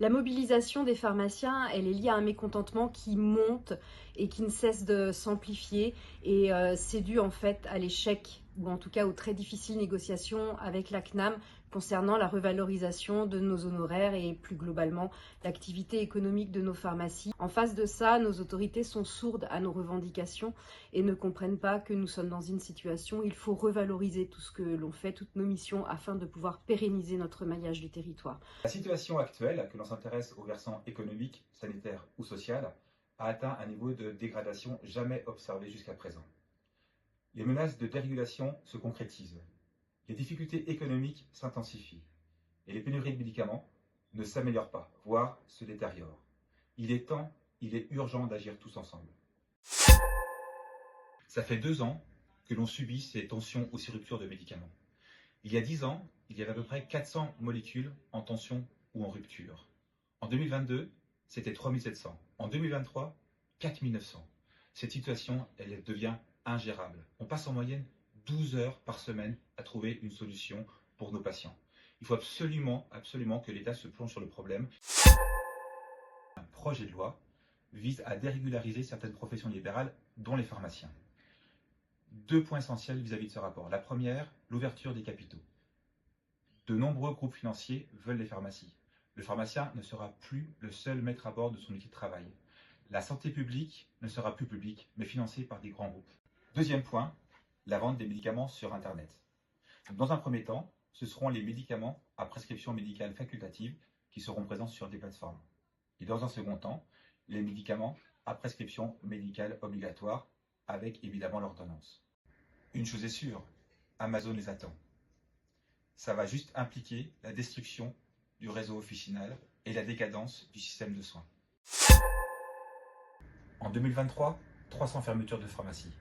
La mobilisation des pharmaciens, elle est liée à un mécontentement qui monte et qui ne cesse de s'amplifier. Et c'est dû en fait à l'échec, ou en tout cas aux très difficiles négociations avec la CNAM concernant la revalorisation de nos honoraires et plus globalement l'activité économique de nos pharmacies. En face de ça, nos autorités sont sourdes à nos revendications et ne comprennent pas que nous sommes dans une situation où il faut revaloriser tout ce que l'on fait, toutes nos missions, afin de pouvoir pérenniser notre maillage du territoire. La situation actuelle, que l'on s'intéresse au versant économique, sanitaire ou social, a atteint un niveau de dégradation jamais observé jusqu'à présent. Les menaces de dérégulation se concrétisent, les difficultés économiques s'intensifient et les pénuries de médicaments ne s'améliorent pas, voire se détériorent. Il est temps, il est urgent d'agir tous ensemble. Ça fait 2 ans que l'on subit ces tensions ou ces ruptures de médicaments. Il y a 10 ans, il y avait à peu près 400 molécules en tension ou en rupture. En 2022, c'était 3700. En 2023, 4900. Cette situation, elle devient ingérable. On passe en moyenne 12 heures par semaine à trouver une solution pour nos patients. Il faut absolument que l'État se plonge sur le problème. Un projet de loi vise à dérégulariser certaines professions libérales, dont les pharmaciens. 2 points essentiels vis-à-vis de ce rapport. La première, l'ouverture des capitaux. De nombreux groupes financiers veulent les pharmacies. Le pharmacien ne sera plus le seul maître à bord de son outil de travail. La santé publique ne sera plus publique, mais financée par des grands groupes. Deuxième point, la vente des médicaments sur Internet. Dans un premier temps, ce seront les médicaments à prescription médicale facultative qui seront présents sur des plateformes. Et dans un second temps, les médicaments à prescription médicale obligatoire, avec évidemment l'ordonnance. Une chose est sûre, Amazon les attend. Ça va juste impliquer la destruction du réseau officinal et la décadence du système de soins. En 2023, 300 fermetures de pharmacies.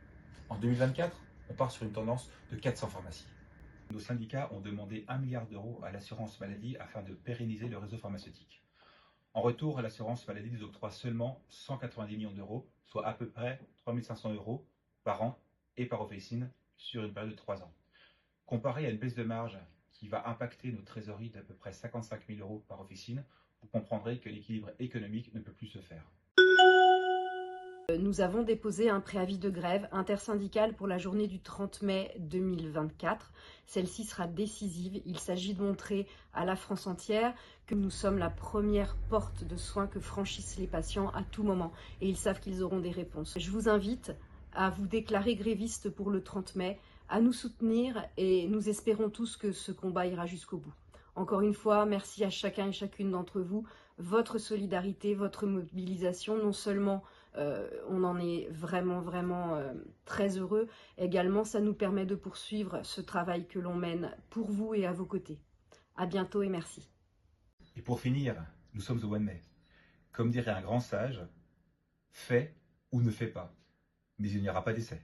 En 2024, on part sur une tendance de 400 pharmacies. Nos syndicats ont demandé 1 milliard d'euros à l'assurance maladie afin de pérenniser le réseau pharmaceutique. En retour, l'assurance maladie nous octroie seulement 190 millions d'euros, soit à peu près 3 500 euros par an et par officine sur une période de 3 ans. Comparé à une baisse de marge qui va impacter nos trésoreries d'à peu près 55 000 euros par officine, vous comprendrez que l'équilibre économique ne peut plus se faire. Nous avons déposé un préavis de grève intersyndical pour la journée du 30 mai 2024. Celle-ci sera décisive. Il s'agit de montrer à la France entière que nous sommes la première porte de soins que franchissent les patients à tout moment. Et ils savent qu'ils auront des réponses. Je vous invite à vous déclarer gréviste pour le 30 mai, à nous soutenir et nous espérons tous que ce combat ira jusqu'au bout. Encore une fois, merci à chacun et chacune d'entre vous. Votre solidarité, votre mobilisation, non seulement on en est vraiment très heureux, également ça nous permet de poursuivre ce travail que l'on mène pour vous et à vos côtés. À bientôt et merci. Et pour finir, nous sommes au 1 mai. Comme dirait un grand sage, fais ou ne fais pas, mais il n'y aura pas d'essai.